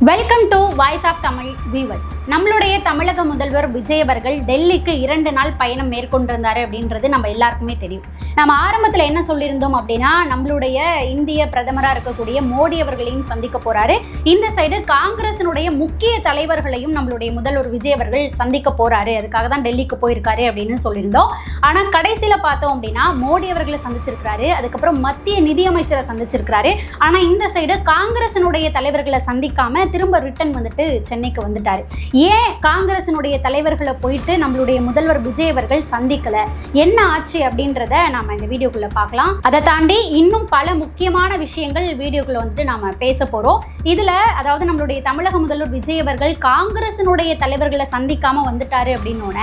Welcome to voice of Tamil viewers. நம்மளுடைய தமிழக முதல்வர் விஜய் அவர்கள் டெல்லிக்கு 2 நாள் பயணம் மேற்கொண்டிருந்தாரு அப்படின்றது நம்ம எல்லாருக்குமே தெரியும். நம்ம ஆரம்பத்தில் என்ன சொல்லியிருந்தோம் அப்படின்னா, நம்மளுடைய இந்திய பிரதமராக இருக்கக்கூடிய மோடி அவர்களையும் சந்திக்க போறாரு. இந்த சைடு காங்கிரசினுடைய முக்கிய தலைவர்களையும் நம்மளுடைய முதல்வர் விஜய் அவர்கள் சந்திக்க போறாரு. அதுக்காக தான் டெல்லிக்கு போயிருக்காரு அப்படின்னு சொல்லியிருந்தோம். ஆனால் கடைசியில் பார்த்தோம் அப்படின்னா மோடி அவர்களை சந்திச்சிருக்கிறாரு, அதுக்கப்புறம் மத்திய நிதியமைச்சரை சந்திச்சிருக்கிறாரு. ஆனால் இந்த சைடு காங்கிரசினுடைய தலைவர்களை சந்திக்காம திரும்ப ரிட்டன் வந்துட்டு சென்னைக்கு வந்துட்டாரு. ஏன் காங்கிரசினுடைய தலைவர்களை போயிட்டு நம்மளுடைய முதல்வர் விஜய் அவர்கள் சந்திக்கல, என்ன ஆச்சு அப்படின்றத நாம இந்த வீடியோக்குள்ள பார்க்கலாம். அதை தாண்டி இன்னும் பல முக்கியமான விஷயங்கள் வீடியோக்குள்ள வந்துட்டு நாம பேச போறோம். இதுல அதாவது நம்மளுடைய தமிழக முதல்வர் விஜய் அவர்கள் காங்கிரசினுடைய தலைவர்களை சந்திக்காம வந்துட்டாரு அப்படின்னோட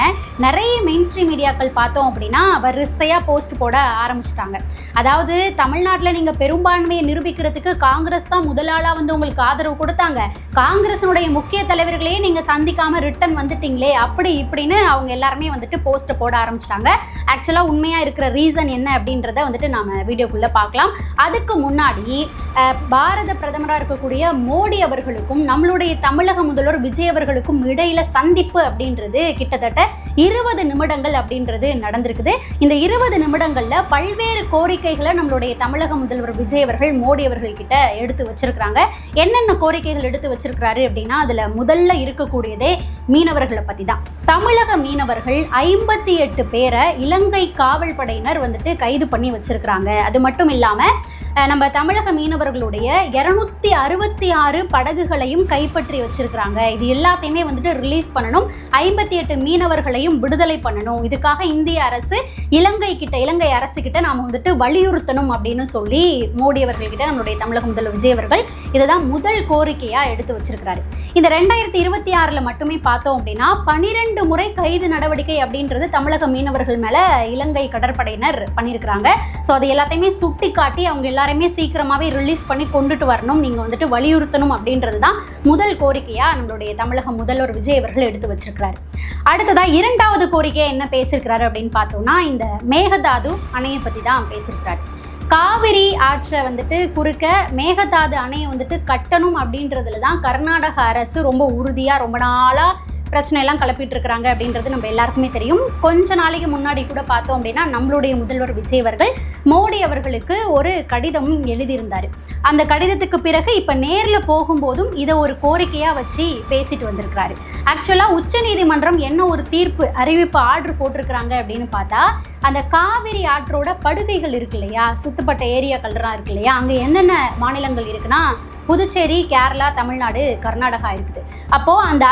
நிறைய மெயின் ஸ்ட்ரீம் மீடியாக்கள் பார்த்தோம் அப்படின்னா வரிசையா போஸ்ட் போட ஆரம்பிச்சிட்டாங்க. அதாவது தமிழ்நாட்டில் நீங்க பெரும்பான்மையை நிரூபிக்கிறதுக்கு காங்கிரஸ் தான் முதலாளா வந்து உங்களுக்கு ஆதரவு கொடுத்தாங்க, காங்கிரசினுடைய முக்கிய தலைவர்களையே நீங்க சந்திக்காம ரிட்டன் வந்துட்டீங்களே அப்படி இப்படின்னு அவங்க எல்லாருமே வந்துட்டு போஸ்ட் போட ஆரம்பிச்சிட்டாங்க. ஆக்சுவலா உண்மையா இருக்கிற ரீசன் என்ன அப்படின்றத வந்துட்டு நாம வீடியோக்குள்ள பார்க்கலாம். அதுக்கு முன்னாடி பாரத பிரதமராக இருக்கக்கூடிய மோடி அவர்களுக்கும் நம்மளுடைய தமிழக முதல்வர் விஜய் அவர்களுக்கும் இடையில சந்திப்பு அப்படின்றது கிட்டத்தட்ட 20 நிமிடங்கள் அப்படின்றது நடந்திருக்குது. இந்த 20 நிமிடங்கள்ல பல்வேறு கோரிக்கைகளை நம்மளுடைய தமிழக முதல்வர் விஜய் அவர்கள் மோடி அவர்கள் கிட்ட எடுத்து வச்சிருக்கிறாங்க. என்னென்ன கோரிக்கைகள் எடுத்து வச்சிருக்கிறாரு அப்படின்னா, அதுல முதல்ல இருக்கக்கூடியதே மீனவர்களை பத்தி தான். தமிழக மீனவர்கள் 58 பேரை இலங்கை காவல் படையினர் வந்துட்டு கைது பண்ணி வச்சிருக்கிறாங்க. அது மட்டும் இல்லாம நம்ம தமிழக மீனவர்களுடைய 266 படகுகளையும் கைப்பற்றி வச்சிருக்கிறாங்க. இது எல்லாத்தையுமே வந்துட்டு ரிலீஸ் பண்ணணும், 58 மீனவர்களையும் விடுதலை பண்ணணும். இதுக்காக இந்திய அரசு இலங்கை அரசு கிட்ட நாம வந்துட்டு வலியுறுத்தணும் அப்படின்னு சொல்லி மோடி அவர்கள்கிட்ட நம்மளுடைய தமிழக முதல்வர் விஜய் அவர்கள் இதுதான் முதல் கோரிக்கையா எடுத்து வச்சிருக்கிறாரு. இந்த 2026 மட்டுமே பார்த்தோம் அப்படின்னா 12 முறை கைது நடவடிக்கை அப்படின்றது தமிழக மீனவர்கள் மேல இலங்கை கடற்படையினர் பண்ணியிருக்கிறாங்க. ஸோ அது எல்லாத்தையுமே சுட்டி காட்டி அவங்க எல்லாருமே சீக்கிரமாவே ரிலீஸ் பண்ணி கொண்டுட்டு வரணும், நீங்க வந்துட்டு வலியுறுத்தணும் அப்படின்றது தான் முதல் கோரிக்கையா நம்மளுடைய தமிழக முதல்வர் விஜய் அவர்கள் எடுத்து வச்சிருக்கிறாரு. அடுத்ததா 2வது கோரிக்கையா என்ன பேசியிருக்கிறாரு அப்படின்னு பார்த்தோம்னா, இந்த மேகதாது அணையை பத்தி தான் பேசியிருக்கிறாரு. காவிரி ஆற்றை வந்துட்டு குறுக்க மேகதாது அணையை வந்துட்டு கட்டணும் அப்படின்றதுல தான் கர்நாடக அரசு ரொம்ப உறுதியா ரொம்ப நாளா பிரச்சனை எல்லாம் கிளப்பிட்டு இருக்கிறாங்க அப்படின்றது நம்ம எல்லாருக்குமே தெரியும். கொஞ்ச நாளைக்கு முன்னாடி கூட பார்த்தோம் அப்படின்னா நம்மளுடைய முதல்வர் விஜய் அவர்கள் மோடி அவர்களுக்கு ஒரு கடிதமும் எழுதியிருந்தாரு. அந்த கடிதத்துக்கு பிறகு இப்ப நேரில் போகும்போதும் இதை ஒரு கோரிக்கையா வச்சு பேசிட்டு வந்திருக்கிறாரு. ஆக்சுவலா உச்சநீதிமன்றம் என்ன ஒரு தீர்ப்பு அறிவிப்பு ஆர்டர் போட்டிருக்கிறாங்க அப்படின்னு பார்த்தா, அந்த காவிரி ஆற்றோட படுகைகள் இருக்கு இல்லையா, சுத்தப்பட்ட ஏரியாக்கள்லாம் இருக்கு இல்லையா, அங்க என்னென்ன மாநிலங்கள் இருக்குன்னா புதுச்சேரி, கேரளா, தமிழ்நாடு, கர்நாடகா இருக்குது. அப்போ அந்த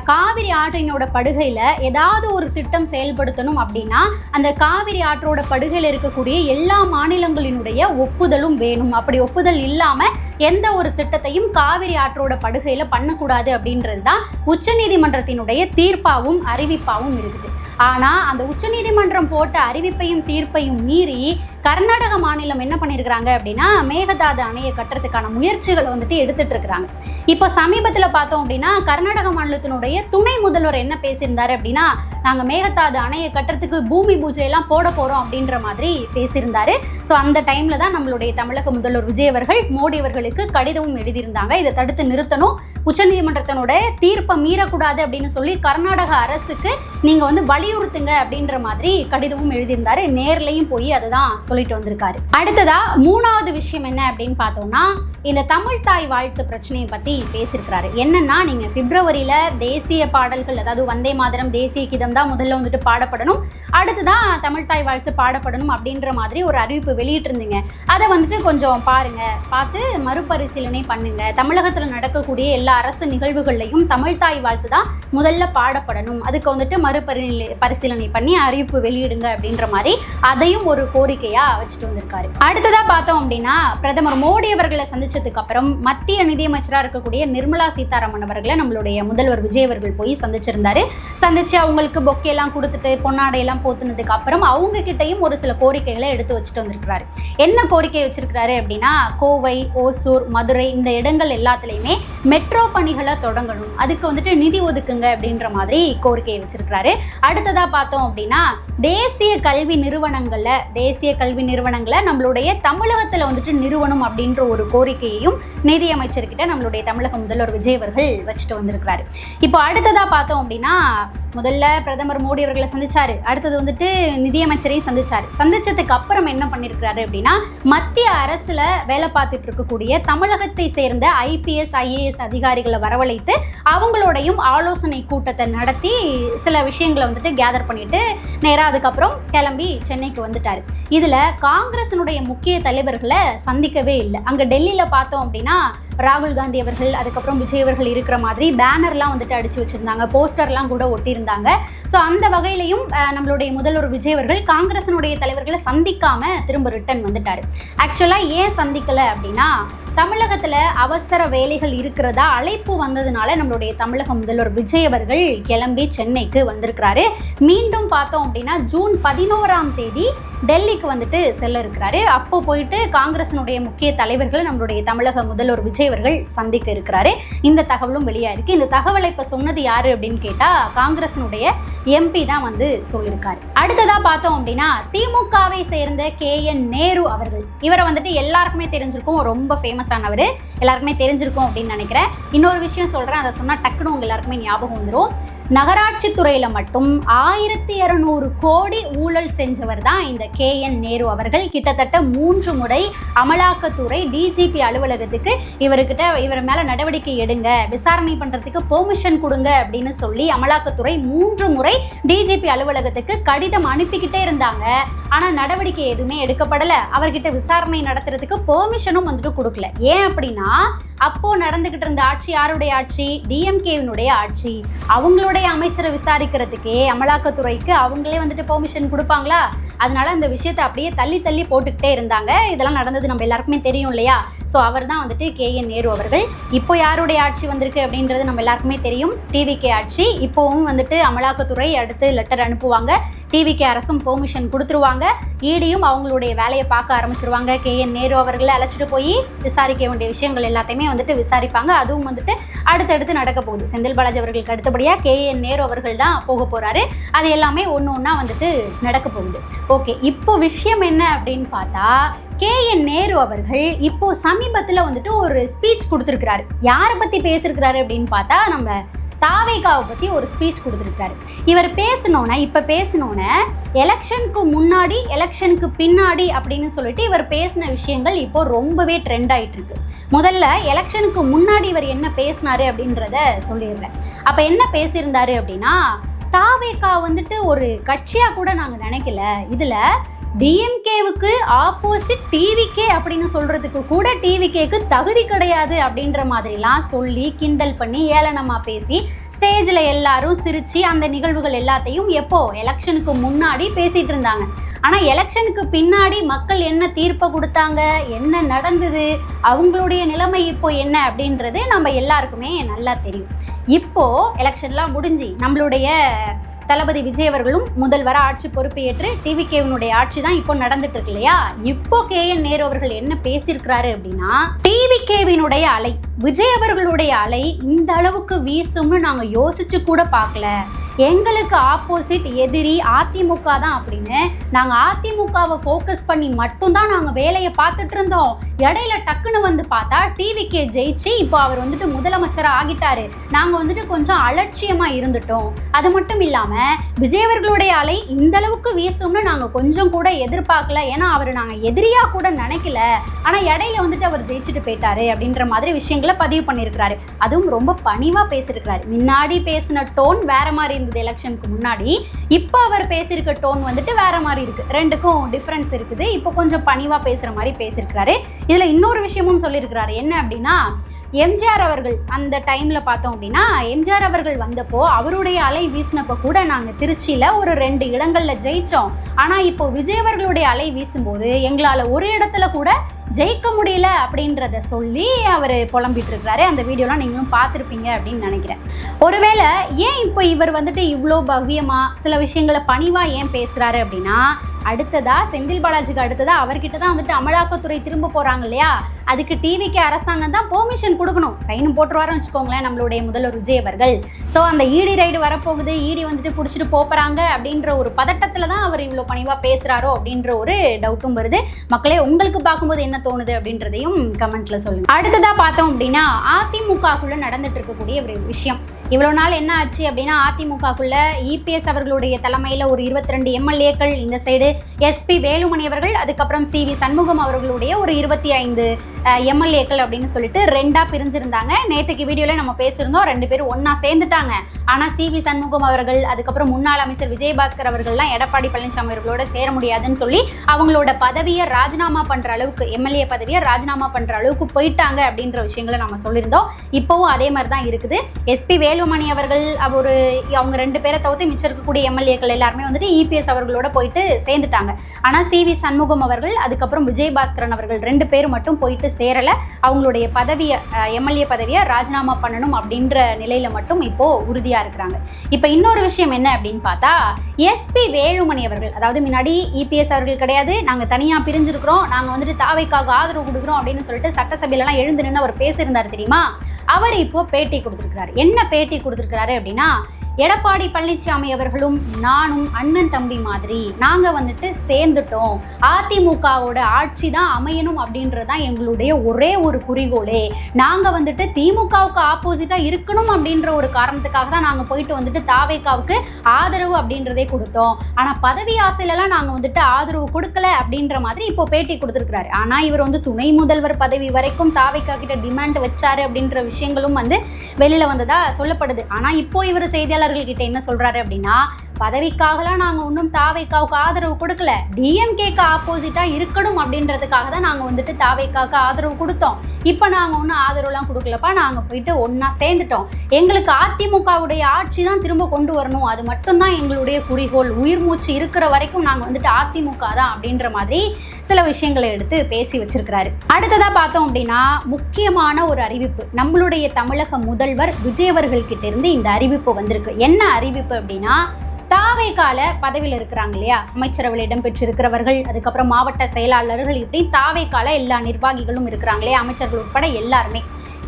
காவிரி ஆற்றினோட படுகையில ஏதாவது ஒரு திட்டம் செயல்படுத்தணும் அப்படின்னா அந்த காவிரி ஆற்றோட படுகையில் இருக்கக்கூடிய எல்லா மாநிலங்களினுடைய ஒப்புதலும் வேணும். அப்படி ஒப்புதல் இல்லாம எந்த ஒரு திட்டத்தையும் காவிரி ஆற்றோட படுகையில பண்ணக்கூடாது அப்படின்றது தான் உச்சநீதிமன்றத்தினுடைய தீர்ப்பாவும் அறிவிப்பாவும் இருக்குது. ஆனா அந்த உச்சநீதிமன்றம் போட்ட அறிவிப்பையும் தீர்ப்பையும் மீறி கர்நாடக மாநிலம் என்ன பண்ணியிருக்கிறாங்க அப்படின்னா மேகதாது அணையை கட்டுறதுக்கான முயற்சிகளை வந்துட்டு எடுத்துட்டு இருக்கிறாங்க. இப்போ சமீபத்தில் பார்த்தோம் அப்படின்னா கர்நாடக மாநிலத்தினுடைய துணை முதல்வர் என்ன பேசியிருந்தாரு அப்படின்னா, நாங்கள் மேகதாது அணையை கட்டுறதுக்கு பூமி பூஜையெல்லாம் போட போறோம் அப்படின்ற மாதிரி பேசியிருந்தாரு. ஸோ அந்த டைம்ல தான் நம்மளுடைய தமிழக முதல்வர் விஜய் அவர்கள் மோடி அவர்களுக்கு கடிதமும் எழுதியிருந்தாங்க. இதை தடுத்து நிறுத்தணும், உச்சநீதிமன்றத்தினுடைய தீர்ப்பை மீறக்கூடாது அப்படின்னு சொல்லி கர்நாடக அரசுக்கு நீங்க வந்து வலியுறுத்துங்க அப்படின்ற மாதிரி கடிதமும் எழுதியிருந்தாரு. நேர்லையும் போய் அதுதான் சொல்லிட்டு வந்திருக்காரு. அடுத்ததா 3வது விஷயம் என்ன அப்படின்னு பார்த்தோம்னா, இந்த தமிழ் தாய் வாழ்த்து பிரச்சனையை பத்தி பேசியிருக்கிறாரு. என்னன்னா, நீங்க பிப்ரவரியில தேசிய பாடல்கள் அதாவது வந்தே மாதரம், தேசிய கீதம் தான் முதல்ல வந்துட்டு பாடப்படணும், அடுத்துதான் தமிழ் தாய் வாழ்த்து பாடப்படணும் அப்படின்ற மாதிரி ஒரு அறிவிப்பு வெளியிட்டு இருந்தீங்க. அதை வந்துட்டு கொஞ்சம் பாருங்க, பார்த்து மறுபரிசீலனை பண்ணுங்க. தமிழகத்தில் நடக்கக்கூடிய எல்லா அரசு நிகழ்வுகள்லையும் தமிழ் தாய் வாழ்த்து தான் முதல்ல பாடப்படணும், அதுக்கு வந்துட்டு மறுபரிசீலனை பண்ணி அறிவிப்பு வெளியிடுங்க அப்படின்ற மாதிரி அதையும் ஒரு கோரிக்கையா வச்சுட்டு வந்திருக்காரு. அடுத்ததா பார்த்தோம் அப்படின்னா, பிரதமர் மோடி அவர்களை சந்திச்சதுக்கு அப்புறம் மத்திய நிதியமைச்சராக இருக்கக்கூடிய நிர்மலா சீதாராமன் அவர்களை நம்மளுடைய முதல்வர் விஜய் அவர்கள் போய் சந்திச்சிருந்தாரு. சந்திச்சு அவங்களுக்கு பொக்கையெல்லாம் கொடுத்துட்டு பொன்னாடையெல்லாம் போத்துனதுக்கு அப்புறம் அவங்க கிட்டையும் ஒரு சில கோரிக்கைகளை எடுத்து வச்சுட்டு வந்திருக்கிறாரு. என்ன கோரிக்கை வச்சிருக்கிறாரு அப்படின்னா, கோவை, ஓசூர், மதுரை இந்த இடங்கள் எல்லாத்துலேயுமே மெட்ரோ பணிகளை தொடங்கணும், அதுக்கு வந்துட்டு நிதி ஒதுக்குங்க அப்படின்ற மாதிரி கோரிக்கையை வச்சிருக்கிறாரு. அடுத்ததா பார்த்தோம் அப்படின்னா, தேசிய கல்வி நிறுவனங்கள்ல தேசிய கல்வி கல்வி நிறுவனங்களை நம்மளுடைய தமிழகத்தில் வந்துட்டு நிறுவனம் அப்படின்ற ஒரு கோரிக்கையையும் நிதியமைச்சர்கிட்ட நம்மளுடைய தமிழக முதல்வர் விஜய் அவர்கள் வச்சுட்டு வந்திருக்கிறாரு. இப்போ அடுத்ததாக பார்த்தோம் அப்படின்னா, முதல்ல பிரதமர் மோடி அவர்களை சந்திச்சாரு, அடுத்தது வந்துட்டு நிதியமைச்சரையும் சந்திச்சாரு. சந்திச்சதுக்கு அப்புறம் என்ன பண்ணியிருக்கிறாரு அப்படின்னா, மத்திய அரசுல வேலை பார்த்துட்டு இருக்கக்கூடிய தமிழகத்தை சேர்ந்த IPS IAS அதிகாரிகளை வரவழைத்து அவங்களோடையும் ஆலோசனை கூட்டத்தை நடத்தி சில விஷயங்களை வந்துட்டு கேதர் பண்ணிட்டு நேராக அதுக்கப்புறம் கிளம்பி சென்னைக்கு வந்துட்டாரு. இதுல காங்கிரசினுடைய முக்கிய தலைவர்களை சந்திக்கவே இல்லை. அங்க டெல்லியில பார்த்தோம் அப்படின்னா ராகுல் காந்தி அவர்கள், அதுக்கப்புறம் விஜய் அவர்கள் இருக்கிற மாதிரி பேனர்லாம் வந்துட்டு அடிச்சு வச்சிருந்தாங்க, போஸ்டர்லாம் கூட ஒட்டியிருந்தாங்க. ஸோ அந்த வகையிலையும் நம்மளுடைய முதல்வர் விஜய் அவர்கள் காங்கிரசினுடைய தலைவர்களை சந்திக்காம திரும்ப ரிட்டர்ன் வந்துட்டாரு. ஆக்சுவலாக ஏன் சந்திக்கலை அப்படின்னா, தமிழகத்தில் அவசர வேலைகள் இருக்கிறதா அழைப்பு வந்ததுனால நம்மளுடைய தமிழக முதல்வர் விஜய் அவர்கள் கிளம்பி சென்னைக்கு வந்திருக்கிறாரு. மீண்டும் பார்த்தோம் அப்படின்னா ஜூன் 11ஆம் தேதி டெல்லிக்கு வந்துட்டு செல்ல இருக்கிறாரு. அப்போ போயிட்டு காங்கிரசினுடைய முக்கிய தலைவர்களை நம்மளுடைய தமிழக முதல்வர் விஜய் அவர்கள் சந்திக்க இருக்கிறாரு. இந்த தகவலும் வெளியாயிருக்கு. இந்த தகவலை இப்போ சொன்னது யாரு அப்படின்னு கேட்டால் காங்கிரசினுடைய MP தான் வந்து சொல்லியிருக்காரு. அடுத்ததா பார்த்தோம் அப்படின்னா திமுகவை சேர்ந்த KN நேரு அவர்கள், இவரை வந்துட்டு எல்லாருக்குமே தெரிஞ்சிருக்கும், ரொம்ப ஃபேமஸானவர், எல்லாருக்குமே தெரிஞ்சிருக்கும் அப்படின்னு நினைக்கிறேன். இன்னொரு விஷயம் சொல்கிறேன், அதை சொன்னால் டக்குன்னு உங்க எல்லாருக்குமே ஞாபகம் வந்துடும். நகராட்சி துறையில மட்டும் 1200 கோடி ஊழல் செஞ்சவர் தான் இந்த KN நேரு அவர்கள். கிட்டத்தட்ட 3 முறை அமலாக்கத்துறை DGP அலுவலகத்துக்கு இவர் மேல நடவடிக்கை எடுங்க, விசாரணை பண்றதுக்கு பெர்மிஷன் கொடுங்க அப்படின்னு சொல்லி அமலாக்கத்துறை 3 முறை DGP அலுவலகத்துக்கு கடிதம் அனுப்பிக்கிட்டே இருந்தாங்க. ஆனா நடவடிக்கை எதுவுமே எடுக்கப்படல. அவர்கிட்ட விசாரணை நடத்துறதுக்கு பெர்மிஷனும் வந்துட்டு கொடுக்கல. ஏன் அப்படின்னா, அப்போ நடந்துகிட்டு இருந்த ஆட்சி யாருடைய ஆட்சி? DMKவினுடைய ஆட்சி. அவங்களுடைய அமைச்சரை விசாரிக்கிறதுக்கே அமலாக்கத்துறைக்கு அவங்களே வந்துட்டு பெர்மிஷன் கொடுப்பாங்களா? அதனால அந்த விஷயத்தை அப்படியே தள்ளி போட்டுக்கிட்டே இருந்தாங்க. இதெல்லாம் நடந்தது நம்ம எல்லாருக்குமே தெரியும் இல்லையா? ஸோ அவர் தான் வந்துட்டு KN நேரு அவர்கள். இப்போ யாருடைய ஆட்சி வந்திருக்கு அப்படின்றது நம்ம எல்லாருக்குமே தெரியும், TVK ஆட்சி. இப்போவும் வந்துட்டு அமலாக்கத்துறை அடுத்து லெட்டர் அனுப்புவாங்க, TVK அரசும் பெர்மிஷன் கொடுத்துருவாங்க, EDயும் அவங்களுடைய வேலையை பார்க்க ஆரம்பிச்சிருவாங்க. KN நேரு அவர்களை அழைச்சிட்டு போய் விசாரிக்க வேண்டிய விஷயங்கள் எல்லாத்தையுமே வந்துட்டு விசாரிப்பாங்க. அதுவும் வந்துட்டு அடுத்தடுத்து நடக்க போகுது. செந்தில் பாலாஜி அவர்களுக்கு அடுத்தபடியாக KN நேரு அவர்கள் தான் போக போறாரு. அது எல்லாமே ஒன்று ஒன்றா வந்துட்டு நடக்க போகுது. ஓகே, இப்போ விஷயம் என்ன அப்படின்னு பார்த்தா, KN நேரு அவர்கள் இப்போ சமீபத்தில் வந்துட்டு ஒரு ஸ்பீச் கொடுத்துருக்கிறாரு. யாரை பற்றி பேசியிருக்கிறாரு அப்படின்னு பார்த்தா, நம்ம தாவேகாவை பற்றி ஒரு ஸ்பீச் கொடுத்துருக்காரு. இவர் பேசினோன்னே எலெக்ஷனுக்கு முன்னாடி எலெக்ஷனுக்கு பின்னாடி அப்படின்னு சொல்லிட்டு இவர் பேசின விஷயங்கள் இப்போ ரொம்பவே ட்ரெண்ட் ஆகிட்டு இருக்கு. முதல்ல எலெக்ஷனுக்கு முன்னாடி இவர் என்ன பேசினாரு அப்படின்றத சொல்லிடுறேன். அப்போ என்ன பேசியிருந்தாரு அப்படின்னா, தாவேகா வந்துட்டு ஒரு கட்சியாக கூட நாங்கள் நினைக்கல, இதில் DMKவுக்கு ஆப்போசிட் TVK அப்படின்னு சொல்கிறதுக்கு கூட TVKக்கு தகுதி கிடையாது அப்படின்ற மாதிரிலாம் சொல்லி கிண்டல் பண்ணி ஏளனமாக பேசி ஸ்டேஜில் எல்லாரும் சிரித்து அந்த நிகழ்வுகள் எல்லாத்தையும் எப்போ எலெக்ஷனுக்கு முன்னாடி பேசிகிட்டு இருந்தாங்க. ஆனால் எலெக்ஷனுக்கு பின்னாடி மக்கள் என்ன தீர்ப்பை கொடுத்தாங்க, என்ன நடந்தது, அவங்களுடைய நிலைமை இப்போ என்ன அப்படின்றது நம்ம எல்லாருக்குமே நல்லா தெரியும். இப்போது எலெக்ஷன்லாம் முடிஞ்சு நம்மளுடைய தளபதி விஜய் அவர்களும் முதல்வர ஆட்சி பொறுப்பேற்று TVKவினுடைய ஆட்சி தான் இப்போ நடந்துட்டு இருக்கு இல்லையா? இப்போ KN நேரு அவர்கள் என்ன பேசியிருக்கிறாரு அப்படின்னா, TVKவினுடைய அலை, விஜய் அவர்களுடைய அலை இந்த அளவுக்கு வீசும்னு நாங்கள் யோசிச்சு கூட பார்க்கல. எங்களுக்கு ஆப்போசிட் எதிரி அதிமுக தான் அப்படின்னு நாங்கள் அதிமுகவை ஃபோக்கஸ் பண்ணி மட்டும்தான் நாங்கள் வேலையை பார்த்துட்டு இருந்தோம். இடையில டக்குன்னு வந்து பார்த்தா TVK ஜெயிச்சு இப்போ அவர் வந்துட்டு முதலமைச்சராக ஆகிட்டாரு. நாங்கள் வந்துட்டு கொஞ்சம் அலட்சியமாக இருந்துட்டோம். அது மட்டும் இல்லாமல் விஜய் அவர்களுடைய அலை இந்த அளவுக்கு வீசும்னு நாங்கள் கொஞ்சம் கூட எதிர்பார்க்கல. ஏன்னா அவர் நாங்கள் எதிரியாக கூட நினைக்கல. ஆனால் இடையில வந்துட்டு அவர் ஜெயிச்சுட்டு போயிட்டாரு அப்படின்ற மாதிரி விஷயங்களை பதிவு பண்ணியிருக்கிறாரு. அதுவும் ரொம்ப பணிவாக பேசியிருக்கிறாரு. முன்னாடி பேசின டோன் வேற மாதிரி இருந்தது எலெக்ஷனுக்கு முன்னாடி, இப்போ அவர் பேசியிருக்க டோன் வந்துட்டு வேற மாதிரி இருக்கு. ரெண்டுக்கும் டிஃப்ரென்ஸ் இருக்குது. இப்போ கொஞ்சம் பணிவா பேசுற மாதிரி பேசியிருக்கிறாரு. இதுல இன்னொரு விஷயமும் சொல்லியிருக்கிறாரு. என்ன அப்படின்னா, எம்ஜிஆர் அவர்கள் அந்த டைமில் பார்த்தோம் அப்படின்னா, எம்ஜிஆர் அவர்கள் வந்தப்போ அவருடைய அலை வீசினப்போ கூட நாங்கள் திருச்சியில் ஒரு 2 இடங்களில் ஜெயித்தோம். ஆனால் இப்போ விஜய் அவர்களுடைய அலை வீசும்போது எங்களால் ஒரு இடத்துல கூட ஜெயிக்க முடியல அப்படின்றத சொல்லி அவர் புலம்பிட்டு இருக்கிறாரு. அந்த வீடியோலாம் நீங்களும் பார்த்துருப்பீங்க அப்படின்னு நினைக்கிறேன். ஒருவேளை ஏன் இப்போ இவர் வந்துட்டு இவ்வளோ பவ்யமாக சில விஷயங்களை பணிவாக ஏன் பேசுகிறாரு அப்படின்னா, அடுத்ததா செந்தில் பாலாஜிக்கு அடுத்ததா அவர்கிட்ட தான் வந்துட்டு அமலாக்கத்துறை திரும்ப போறாங்க இல்லையா, அதுக்கு டிவிக்கு அரசாங்கம் தான் பெர்மிஷன் கொடுக்கணும். சைன் போட்டுருவாருன்னு வச்சுக்கோங்களேன் நம்மளுடைய முதல்வர் விஜய் அவர்கள். ஸோ அந்த இடி ரைடு வரப்போகுது, இடி வந்துட்டு பிடிச்சிட்டு போறாங்க அப்படின்ற ஒரு பதட்டத்துல தான் அவர் இவ்வளோ பணிவா பேசுறாரோ அப்படின்ற ஒரு டவுட்டும் வருது. மக்களே, உங்களுக்கு பார்க்கும்போது என்ன தோணுது அப்படின்றதையும் கமெண்ட்ல சொல்லுங்க. அடுத்ததா பார்த்தோம் அப்படின்னா அதிமுகக்குள்ள நடந்துட்டு இருக்கக்கூடிய ஒரு விஷயம். இவ்வளோ நாள் என்ன ஆச்சு அப்படின்னா, அதிமுகக்குள்ள இபிஎஸ் அவர்களுடைய தலைமையில் ஒரு 22 எம்எல்ஏக்கள், இந்த சைடு எஸ்பி வேலுமணி அவர்கள், அதுக்கப்புறம் சிவி சண்முகம் அவர்களுடைய ஒரு 25 எம்எல்ஏக்கள் அப்படின்னு சொல்லிட்டு 2ஆ பிரிஞ்சிருந்தாங்க. நேற்றுக்கு வீடியோவில் நம்ம பேசியிருந்தோம், 2 பேரும் ஒன்றா சேர்ந்துட்டாங்க. ஆனால் சிவி சண்முகம் அவர்கள், அதுக்கப்புறம் முன்னாள் அமைச்சர் விஜயபாஸ்கர் அவர்கள்லாம் எடப்பாடி பழனிசாமி அவர்களோட சேர முடியாதுன்னு சொல்லி அவங்களோட பதவியை ராஜினாமா பண்ணுற அளவுக்கு, எம்எல்ஏ பதவியை ராஜினாமா பண்ணுற அளவுக்கு போயிட்டாங்க அப்படின்ற விஷயங்களை நம்ம சொல்லியிருந்தோம். இப்போவும் அதே மாதிரி தான் இருக்குது. எஸ்பி வேலுமணி அவர்கள் அவங்க 2 பேரை தவிர்த்து மிச்சம் இருக்கக்கூடிய எம்எல்ஏக்கள் எல்லாருமே வந்துட்டு இபிஎஸ் அவர்களோட போயிட்டு சேர்ந்துட்டாங்க. ஆனால் சிவி சண்முகம் அவர்கள், அதுக்கப்புறம் விஜயபாஸ்கரன் அவர்கள் 2 பேர் மட்டும் போயிட்டு சேரலை. அவங்களுடைய பதவியை, எம்எல்ஏ பதவியை ராஜினாமா பண்ணணும் அப்படின்ற நிலையில மட்டும் இப்போ உறுதியா இருக்கிறாங்க. இப்போ இன்னொரு விஷயம் என்ன அப்படின்னு பார்த்தா, எஸ்பி வேலுமணி அவர்கள், அதாவது முன்னாடி இபிஎஸ் அவர்கள் கிடையாது, நாங்க தனியா பிரிஞ்சிருக்கிறோம், நாங்க வந்துட்டு தாவைக்காக ஆதரவு கொடுக்குறோம் அப்படின்னு சொல்லிட்டு சட்டசபையிலலாம் எழுந்து நின்று அவர் பேசியிருந்தார் தெரியுமா. அவர் இப்போ பேட்டி கொடுத்துருக்கிறாரு. என்ன பேட்டி கொடுத்துருக்கிறாரு அப்படின்னா, எடப்பாடி பழனிசாமி அவர்களும் நானும் அண்ணன் தம்பி மாதிரி நாங்கள் வந்துட்டு சேர்ந்துட்டோம், அதிமுகவோட ஆட்சி தான் அமையணும் அப்படின்றது தான் எங்களுடைய ஒரே ஒரு குறிக்கோளே, நாங்கள் வந்துட்டு திமுகவுக்கு ஆப்போசிட்டாக இருக்கணும் அப்படின்ற ஒரு காரணத்துக்காக தான் நாங்கள் போயிட்டு வந்துட்டு தாவேக்காவுக்கு ஆதரவு அப்படின்றதே கொடுத்தோம். ஆனால் பதவி ஆசையிலலாம் நாங்கள் வந்துட்டு ஆதரவு கொடுக்கல அப்படின்ற மாதிரி இப்போ பேட்டி கொடுத்துருக்கிறாரு. ஆனால் இவர் வந்து துணை முதல்வர் பதவி வரைக்கும் தாவேக்கா கிட்ட டிமாண்ட் வச்சாரு அப்படின்ற விஷயங்களும் வந்து வெளியில் வந்ததா சொல்லப்படுது. ஆனால் இப்போ இவர் செய்தியாளர் கிட்ட என்ன சொல்றாரு அப்படின்னா, பதவிக்காகலாம் நாங்க ஒன்றும் தாவேக்காவுக்கு ஆதரவு கொடுக்கல, டிஎம்கேக்கு ஆப்போசிட்டா இருக்கணும் அப்படின்றதுக்காக தான் நாங்க வந்துட்டு தாவேக்காவுக்கு ஆதரவு கொடுத்தோம். இப்போ நாங்க ஒன்றும் ஆதரவுலாம் கொடுக்கலப்பா, நாங்க போயிட்டு ஒன்னா சேர்ந்துட்டோம். எங்களுக்கு அதிமுகவுடைய ஆட்சி தான் திரும்ப கொண்டு வரணும், அது மட்டும்தான் எங்களுடைய குறிக்கோள், உயிர் மூச்சு இருக்கிற வரைக்கும் நாங்க வந்துட்டு அதிமுக தான் அப்படின்ற மாதிரி சில விஷயங்களை எடுத்து பேசி வச்சிருக்கிறாரு. அடுத்ததா பார்த்தோம் அப்படின்னா, முக்கியமான ஒரு அறிவிப்பு நம்மளுடைய தமிழக முதல்வர் விஜய் அவர்கள் கிட்ட இருந்து இந்த அறிவிப்பு வந்திருக்கு. என்ன அறிவிப்பு அப்படின்னா, தாவேக்கால பதவியில் இருக்கிறாங்க இல்லையா, அமைச்சரவையில் இடம்பெற்றிருக்கிறவர்கள், அதுக்கப்புறம் மாவட்ட செயலாளர்கள், இப்படி தாவேக்கால எல்லா நிர்வாகிகளும் இருக்கிறாங்க இல்லையா, அமைச்சர்கள் உட்பட எல்லாருமே,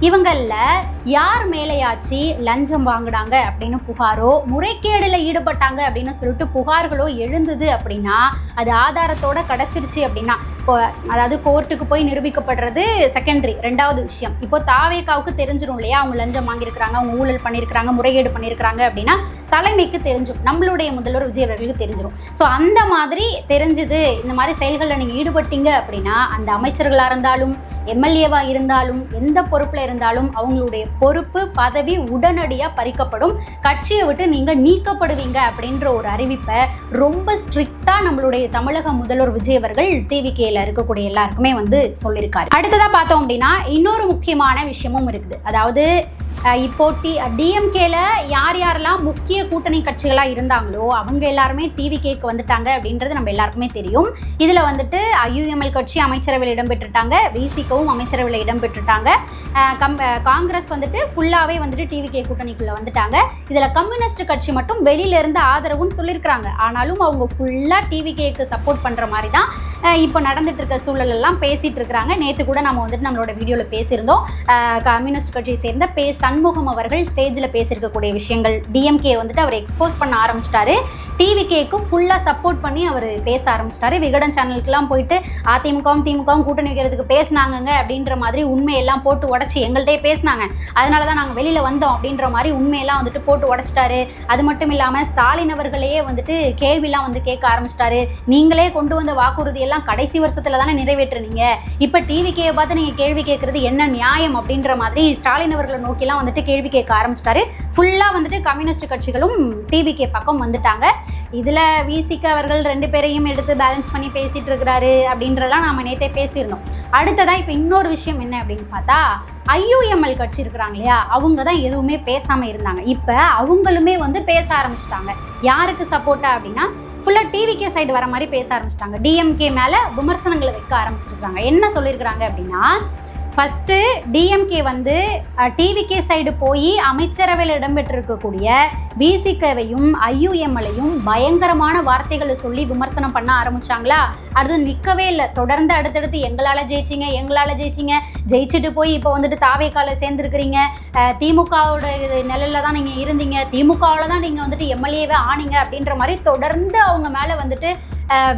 இவங்களில் யார் மேலேயாச்சு லஞ்சம் வாங்கினாங்க அப்படின்னு புகாரோ, முறைகேடில் ஈடுபட்டாங்க அப்படின்னு சொல்லிட்டு புகார்களோ எழுந்தது அப்படின்னா, அது ஆதாரத்தோட கிடச்சிருச்சு அப்படின்னா, இப்போ அதாவது கோர்ட்டுக்கு போய் நிரூபிக்கப்படுறது செகண்டரி, 2வது விஷயம். இப்போ தாவேக்காவுக்கு தெரிஞ்சிடும் இல்லையா, அவங்க லஞ்சம் வாங்கியிருக்கிறாங்க, அவங்க ஊழல் பண்ணியிருக்கிறாங்க, முறைகேடு பண்ணியிருக்கிறாங்க அப்படின்னா தலைமைக்கு தெரிஞ்சிடும், நம்மளுடைய முதல்வர் விஜய் அவர்களுக்கு தெரிஞ்சிடும். ஸோ அந்த மாதிரி தெரிஞ்சுது, இந்த மாதிரி செயல்களில் நீங்கள் ஈடுபட்டீங்க அப்படின்னா, அந்த அமைச்சர்களாக இருந்தாலும் எம்எல்ஏவாக இருந்தாலும் எந்த பொறுப்பில் இருந்தாலும் அவங்களுடைய பொறுப்பு பதவி உடனடியாக பறிக்கப்படும், கட்சியை விட்டு நீங்கள் நீக்கப்படுவீங்க அப்படின்ற ஒரு அறிவிப்பை ரொம்ப ஸ்ட்ரிக்டாக நம்மளுடைய தமிழக முதல்வர் விஜய் அவர்கள் டிவிகேல இருக்கக்கூடிய எல்லாருக்குமே வந்து சொல்லியிருக்காரு. அடுத்ததாக பார்த்தோம் அப்படின்னா, இன்னொரு முக்கியமான விஷயமும் இருக்குது. அதாவது இப்போ டிஎம்கேல யார் யாரெல்லாம் முக்கிய கூட்டணி கட்சிகளாக இருந்தாங்களோ அவங்க எல்லாருமே டிவிகேக்கு வந்துட்டாங்க அப்படின்றது நம்ம எல்லாருக்குமே தெரியும். இதில் வந்துட்டு ஐயுஎம்எல் கட்சி அமைச்சரவையில் இடம்பெற்றுட்டாங்க, விசிகவும் அமைச்சரவையில் இடம்பெற்றுட்டாங்க, காங்கிரஸ் வந்துட்டு ஃபுல்லாகவே வந்துட்டு டிவிகே கூட்டணிக்குள்ளே வந்துட்டாங்க. இதில் கம்யூனிஸ்ட் கட்சி மட்டும் வெளியிலேருந்து ஆதரவுன்னு சொல்லியிருக்கிறாங்க. ஆனாலும் அவங்க ஃபுல்லாக டிவிகேக்கு சப்போர்ட் பண்ணுற மாதிரி தான் இப்போ நடந்துட்டு இருக்க சூழலெல்லாம் பேசிகிட்டு இருக்கிறாங்க. நேற்று கூட நம்ம வந்துட்டு நம்மளோட வீடியோவில் பேசியிருந்தோம். கம்யூனிஸ்ட் கட்சியை சேர்ந்த சண்முகம் அவர்கள் ஸ்டேஜில் பேசியிருக்கக்கூடிய விஷயங்கள், டிஎம்கே வந்துட்டு அவர் எக்ஸ்போஸ் பண்ண ஆரம்பிச்சிட்டாரு, டிவிகேக்கு ஃபுல்லாக சப்போர்ட் பண்ணி அவர் பேச ஆரம்பிச்சிட்டாரு. விகடன் சேனலுக்குலாம் போயிட்டு அதிமுகவும் திமுகவும் கூட்டணி வைக்கிறதுக்கு பேசினாங்க அப்படின்ற மாதிரி உண்மையெல்லாம் போட்டு உடச்சி எங்கள்கிட்டே பேசினாங்க, அதனால தான் நாங்கள் வெளியில் வந்தோம் அப்படின்ற மாதிரி உண்மையெல்லாம் வந்துட்டு போட்டு உடச்சிட்டாரு. அது மட்டும் இல்லாமல் ஸ்டாலின் அவர்களையே வந்துட்டு கேள்விலாம் வந்து கேட்க ஆரம்பிச்சிட்டாரு. நீங்களே கொண்டு வந்த வாக்குறுதியெல்லாம் கடைசி வருஷத்தில் தானே நிறைவேற்றுனீங்க, இப்போ டிவிகேயை பார்த்து நீங்கள் கேள்வி கேட்குறது என்ன நியாயம் அப்படின்ற மாதிரி ஸ்டாலின் அவர்களை நோக்கிலாம் வந்துட்டு கேள்வி கேட்க ஆரம்பிச்சிட்டாரு. ஃபுல்லாக வந்துட்டு கம்யூனிஸ்ட் கட்சிகளும் டிவிகே பக்கம் வந்துட்டாங்க. இதில் விசிக அவர்கள் 2 பேரையும் எடுத்து பேலன்ஸ் பண்ணி பேசிகிட்டு இருக்கிறாரு அப்படின்றதெல்லாம் நாம் நேற்றே பேசியிருந்தோம். அடுத்ததான் இப்போ இன்னொரு விஷயம் என்ன அப்படின்னு பார்த்தா, ஐயுஎம்எல் கட்சி இருக்கிறாங்க இல்லையா, அவங்க தான் எதுவுமே பேசாமல் இருந்தாங்க. இப்போ அவங்களுமே வந்து பேச ஆரம்பிச்சிட்டாங்க. யாருக்கு சப்போர்ட்டாக அப்படின்னா, ஃபுல்லாக டிவிகே சைடு வர மாதிரி பேச ஆரம்பிச்சிட்டாங்க. டிஎம்கே மேலே விமர்சனங்களை வைக்க ஆரம்பிச்சிருக்காங்க. என்ன சொல்லியிருக்கிறாங்க அப்படின்னா, ஃபஸ்ட்டு டிஎம்கே வந்து டிவிகே சைடு போய் அமைச்சரவையில் இடம்பெற்றிருக்கக்கூடிய விசிகேவையும் ஐயுஎம்எல்லையும் பயங்கரமான வார்த்தைகளை சொல்லி விமர்சனம் பண்ண ஆரம்பிச்சாங்களா. அது நிற்கவே இல்லை. தொடர்ந்து அடுத்தடுத்து எங்களால் ஜெயிச்சிங்க ஜெயிச்சுட்டு போய் இப்போ வந்துட்டு தாவேக்கால சேர்ந்துருக்கிறீங்க, திமுகவோட நிலையில தான் நீங்கள் இருந்தீங்க, திமுகவில் தான் நீங்கள் வந்துட்டு எம்எல்ஏவே ஆனீங்க அப்படின்ற மாதிரி தொடர்ந்து அவங்க மேலே வந்துட்டு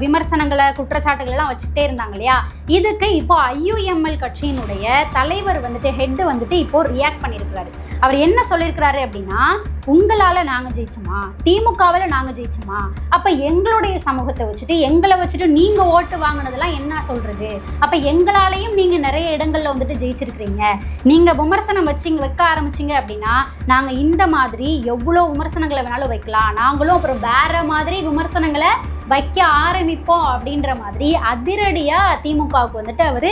விமர்சனங்களை குற்றச்சாட்டுகள் எல்லாம் வச்சுக்கிட்டே இருந்தாங்க இல்லையா. இதுக்கு இப்போ ஐயுஎம்எல் கட்சியினுடைய தலைவர் வந்துட்டு ஹெட் வந்துட்டு இப்போ ரியாக்ட் பண்ணியிருக்கிறாரு. அவர் என்ன சொல்லியிருக்கிறாரு அப்படின்னா, உங்களால் நாங்கள் ஜெயிச்சோமா, திமுகவில் நாங்கள் ஜெயிச்சோமா, அப்போ எங்களுடைய சமூகத்தை வச்சுட்டு எங்களை வச்சுட்டு நீங்கள் ஓட்டு வாங்கினதெல்லாம் என்ன சொல்கிறது, அப்போ எங்களாலேயும் நீங்கள் நிறைய இடங்களில் வந்துட்டு ஜெயிச்சிருக்கிறீங்க, நீங்கள் விமர்சனம் வைக்க ஆரம்பிச்சிங்க அப்படின்னா நாங்கள் இந்த மாதிரி எவ்வளோ விமர்சனங்களை வேணாலும் வைக்கலாம், நாங்களும் அப்புறம் வேறு மாதிரி விமர்சனங்களை வைக்க ஆரம்பிப்போம் அப்படின்ற மாதிரி அதிரடியாக திமுகவுக்கு வந்துட்டு அவர்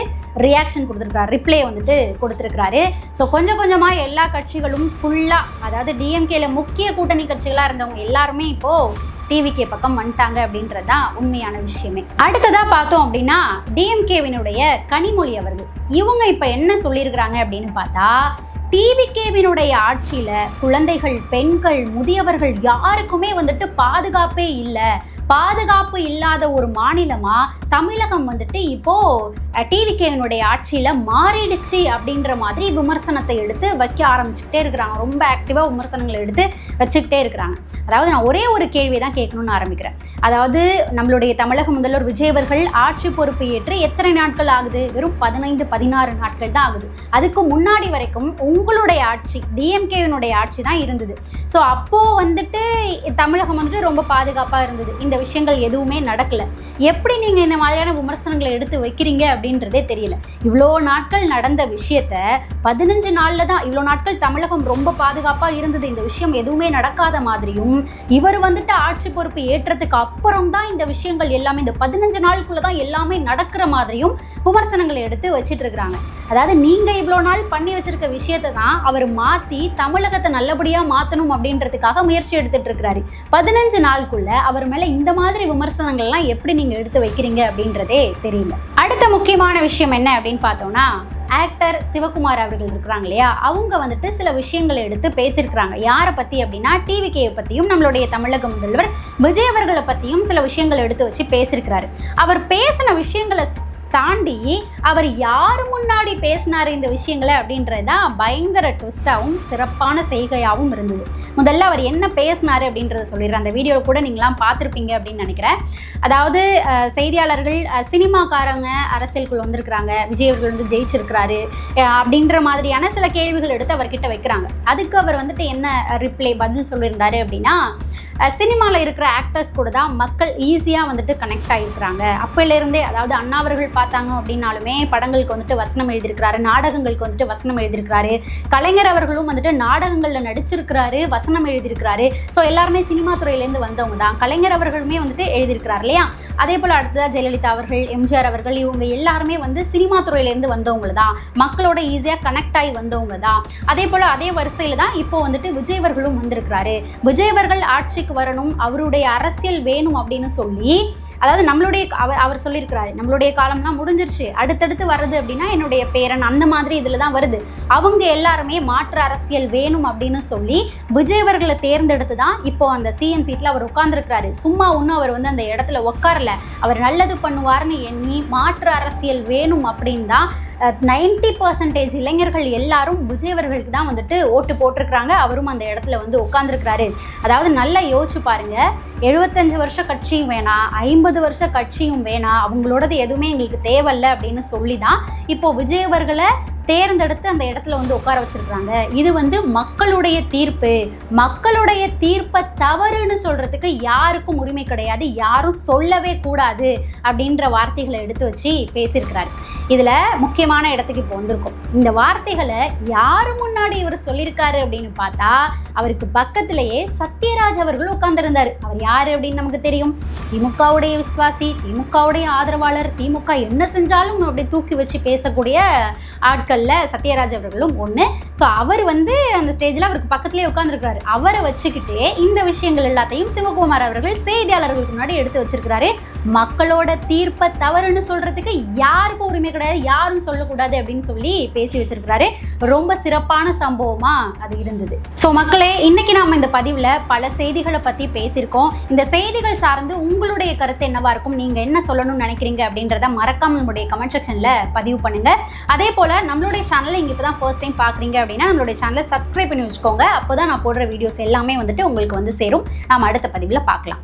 ரியாக்ஷன் கொடுத்துருக்காரு, ரிப்ளை வந்துட்டு கொடுத்துருக்கிறாரு. ஸோ கொஞ்சம் கொஞ்சமாக எல்லா கட்சிகளும் ஃபுல்லாக, அதாவது டிஎம்கேல முக்கிய கூட்டணி கட்சிகளாக இருந்தவங்க எல்லாருமே இப்போது டிவிகே பக்கம் வந்துட்டாங்க அப்படின்றது தான் உண்மையான விஷயமே. அடுத்ததாக பார்த்தோம் அப்படின்னா டிஎம்கேவினுடைய கனிமொழி அவர்கள், இவங்க இப்போ என்ன சொல்லியிருக்கிறாங்க அப்படின்னு பார்த்தா, டிவிகேவினுடைய ஆட்சியில் குழந்தைகள், பெண்கள், முதியவர்கள் யாருக்குமே வந்துட்டு பாதுகாப்பே இல்லை, பாதுகாப்பு இல்லாத ஒரு மாநிலமாக தமிழகம் வந்துட்டு இப்போது டிவிகேவினுடைய ஆட்சியில் மாறிடுச்சு அப்படின்ற மாதிரி விமர்சனத்தை எடுத்து வைக்க ஆரம்பிச்சுக்கிட்டே இருக்கிறாங்க. ரொம்ப ஆக்டிவாக விமர்சனங்களை எடுத்து வச்சுக்கிட்டே இருக்கிறாங்க. அதாவது நான் ஒரே ஒரு கேள்வி தான் கேட்கணும்னு ஆரம்பிக்கிறேன். அதாவது நம்மளுடைய தமிழக முதல்வர் விஜய் அவர்கள் ஆட்சி பொறுப்பு ஏற்று எத்தனை நாட்கள் ஆகுது? வெறும் 15-16 நாட்கள் தான் ஆகுது. அதுக்கு முன்னாடி வரைக்கும் உங்களுடைய ஆட்சி, டிஎம்கேவினுடைய ஆட்சி தான் இருந்தது. ஸோ அப்போது வந்துட்டு தமிழகம் வந்துட்டு ரொம்ப பாதுகாப்பாக இருந்தது, இந்த விஷயங்கள் எதுவுமே நடக்கலை. எப்படி நீங்கள் இந்த மாதிரியான விமர்சனங்களை எடுத்து வைக்கிறீங்க அப்படின்றதே தெரியல. இவ்வளோ நாட்கள் நடந்த விஷயத்த 15 நாளில் தான், இவ்வளோ நாட்கள் தமிழகம் ரொம்ப பாதுகாப்பாக இருந்தது, இந்த விஷயம் எதுவுமே நடக்காத மாதிரியும், இவர் வந்துட்டு ஆட்சி பொறுப்பு ஏற்றத்துக்கு அப்புறம் தான் இந்த விஷயங்கள் எல்லாமே, இந்த 15 நாளுக்குள்ளே தான் எல்லாமே நடக்கிற மாதிரியும் விமர்சனங்களை எடுத்து வச்சுட்டு இருக்கிறாங்க. அதாவது நீங்கள் இவ்வளோ நாள் பண்ணி வச்சிருக்க விஷயத்தை தான் அவர் மாற்றி தமிழகத்தை நல்லபடியாக மாற்றணும் அப்படின்றதுக்காக முயற்சி எடுத்துகிட்டு இருக்கிறாரு. 15 நாளுக்குள்ளே அவர் மேலே இந்த மாதிரி விமர்சனங்கள்லாம் எப்படி நீங்கள் எடுத்து வைக்கிறீங்க அப்படின்றதே தெரியல. அடுத்த முக்கியமான விஷயம் என்ன அப்படின்னு பார்த்தோம்னா, ஆக்டர் சிவகுமார் அவர்கள் இருக்கிறாங்க இல்லையா, அவங்க வந்துட்டு சில விஷயங்களை எடுத்து பேசியிருக்கிறாங்க. யாரை பற்றி அப்படின்னா, டிவிகேவை பற்றியும் நம்மளுடைய தமிழக முதல்வர் விஜய் அவர்களை பற்றியும் சில விஷயங்களை எடுத்து வச்சு பேசியிருக்கிறாரு. அவர் பேசின விஷயங்களை தாண்டி அவர் யார் முன்னாடி பேசினார் இந்த விஷயங்களை அப்படின்றது தான் பயங்கர ட்விஸ்டாகவும் சிறப்பான செய்கையாகவும் இருந்தது. முதல்ல அவர் என்ன பேசினார் அப்படின்றத சொல்லிடுறேன். அந்த வீடியோவில் கூட நீங்களாம் பார்த்துருப்பீங்க அப்படின்னு நினைக்கிறேன். அதாவது செய்தியாளர்கள், சினிமாக்காரங்க அரசியலுக்குள்ள வந்திருக்கிறாங்க, விஜய் அவர்கள் வந்து ஜெயிச்சிருக்கிறாரு அப்படின்ற மாதிரியான சில கேள்விகள் எடுத்து அவர்கிட்ட வைக்கிறாங்க. அதுக்கு அவர் வந்துட்டு என்ன பதில் சொல்லியிருந்தாரு அப்படின்னா, சினிமாவில் இருக்கிற ஆக்டர்ஸ் கூட தான் மக்கள் ஈஸியாக வந்துட்டு கனெக்ட் ஆகிருக்கிறாங்க. அப்போலேருந்தே, அதாவது அண்ணா அவர்கள் பார்த்தாங்க அப்படின்னாலுமே படங்களுக்கு வந்துட்டு வசனம் எழுதியிருக்கிறாரு, நாடகங்களுக்கு வந்துட்டு வசனம் எழுதியிருக்கிறாரு, கலைஞர் அவர்களும் வந்துட்டு நாடகங்களில் நடிச்சிருக்கிறாரு, வசனம் எழுதியிருக்கிறாரு. ஸோ எல்லாருமே சினிமா துறையிலேருந்து வந்தவங்க தான். கலைஞர் அவர்களுமே வந்துட்டு எழுதியிருக்கிறார் இல்லையா. அதே போல் அடுத்ததாக ஜெயலலிதா அவர்கள், எம்ஜிஆர் அவர்கள், இவங்க எல்லாருமே வந்து சினிமா துறையிலேருந்து வந்தவங்க தான், மக்களோட ஈஸியாக கனெக்ட் ஆகி வந்தவங்க தான். அதே போல் அதே வரிசையில் தான் இப்போ வந்துட்டு விஜய் அவர்களும் வந்திருக்கிறாரு. விஜய் அவர்கள் ஆட்சிக்கு வரணும், அவருடைய அரசியல் வேணும் அப்படின்னு சொல்லி, அதாவது நம்மளுடைய அவர் சொல்லியிருக்கிறாரு, நம்மளுடைய காலம்லாம் முடிஞ்சிருச்சு, அடுத்தடுத்து வர்றது அப்படின்னா என்னுடைய பேரன், அந்த மாதிரி இதில் தான் வருது, அவங்க எல்லாருமே மாற்று அரசியல் வேணும் அப்படின்னு சொல்லி விஜய் அவர்களை தேர்ந்தெடுத்து தான் இப்போ அந்த சிஎம் சீட்டில் அவர் உட்கார்ந்துருக்கிறாரு. சும்மா ஒன்றும் அவர் வந்து அந்த இடத்துல உட்காரல, அவர் நல்லது பண்ணுவார்னு எண்ணி மாற்று அரசியல் வேணும் அப்படின்னு தான் 90% இளைஞர்கள் எல்லாரும் விஜய் அவர்களுக்கு தான் வந்துட்டு ஓட்டு போட்டிருக்கிறாங்க. அவரும் அந்த இடத்துல வந்து உட்கார்ந்துருக்கிறாரு. அதாவது நல்லா யோசிச்சு பாருங்க, 75 வருஷ கட்சியும் வேணாம், 50 வருஷ கட்சியும் வேணாம், அவங்களோடது எதுவுமே எங்களுக்கு தேவையில்லை அப்படின்னு சொல்லி தான் இப்போ விஜய் அவர்களை தேர்ந்தெடுத்து அந்த இடத்துல வந்து உட்கார வச்சிருக்காங்க. இது வந்து மக்களுடைய தீர்ப்பு, மக்களுடைய தீர்ப்பை தவறுன்னு சொல்றதுக்கு யாருக்கும் உரிமை கிடையாது, யாரும் சொல்லவே கூடாது அப்படின்ற வார்த்தைகளை எடுத்து வச்சு பேசியிருக்கிறாரு. இதுல முக்கியமான இடத்துக்கு இப்போ வந்திருக்கோம். இந்த வார்த்தைகளை யாரு முன்னாடி இவர் சொல்லியிருக்காரு அப்படின்னு பார்த்தா, அவருக்கு பக்கத்திலேயே சத்யராஜ் அவர்கள் உட்கார்ந்துருந்தாரு. அவர் யாரு அப்படின்னு நமக்கு தெரியும், திமுகவுடைய விசுவாசி, திமுகவுடைய ஆதரவாளர், திமுக என்ன செஞ்சாலும் அப்படி தூக்கி வச்சு பேசக்கூடிய ஆட்கள் சத்யராஜ் அவர்களும் ஒன்று. ஸோ அவர் வந்து அந்த ஸ்டேஜில் அவருக்கு பக்கத்துலேயே உட்காந்துருக்கிறாரு. அவரை வச்சுக்கிட்டே இந்த விஷயங்கள் எல்லாத்தையும் சிவகுமார் அவர்கள் செய்தியாளர்களுக்கு முன்னாடி எடுத்து வச்சிருக்கிறாரு. மக்களோட தீர்ப்பை தவறுன்னு சொல்றதுக்கு யாருக்கும் உரிமை கிடையாது, யாரும் சொல்லக்கூடாது அப்படின்னு சொல்லி பேசி வச்சிருக்கிறாரு. ரொம்ப சிறப்பான சம்பவமா அது இருந்தது. ஸோ மக்களே, இன்னைக்கு நாம இந்த பதிவில் பல செய்திகளை பற்றி பேசியிருக்கோம். இந்த செய்திகள் சார்ந்து உங்களுடைய கருத்து என்னவா இருக்கும், நீங்கள் என்ன சொல்லணும்னு நினைக்கிறீங்க அப்படின்றத மறக்காம நம்மளுடைய கமெண்ட் செக்ஷனில் பதிவு பண்ணுங்க. அதே போல் நம்மளுடைய சேனலை இங்கே இப்போ தான் ஃபர்ஸ்ட் டைம் பார்க்குறீங்க அப்படின்னா நம்மளுடைய சேனலை சப்ஸ்கிரைப் பண்ணி வச்சுக்கோங்க. அப்போ தான் நான் போடுற வீடியோஸ் எல்லாமே வந்துட்டு உங்களுக்கு வந்து சேரும். நாம் அடுத்த பதிவில் பார்க்கலாம்.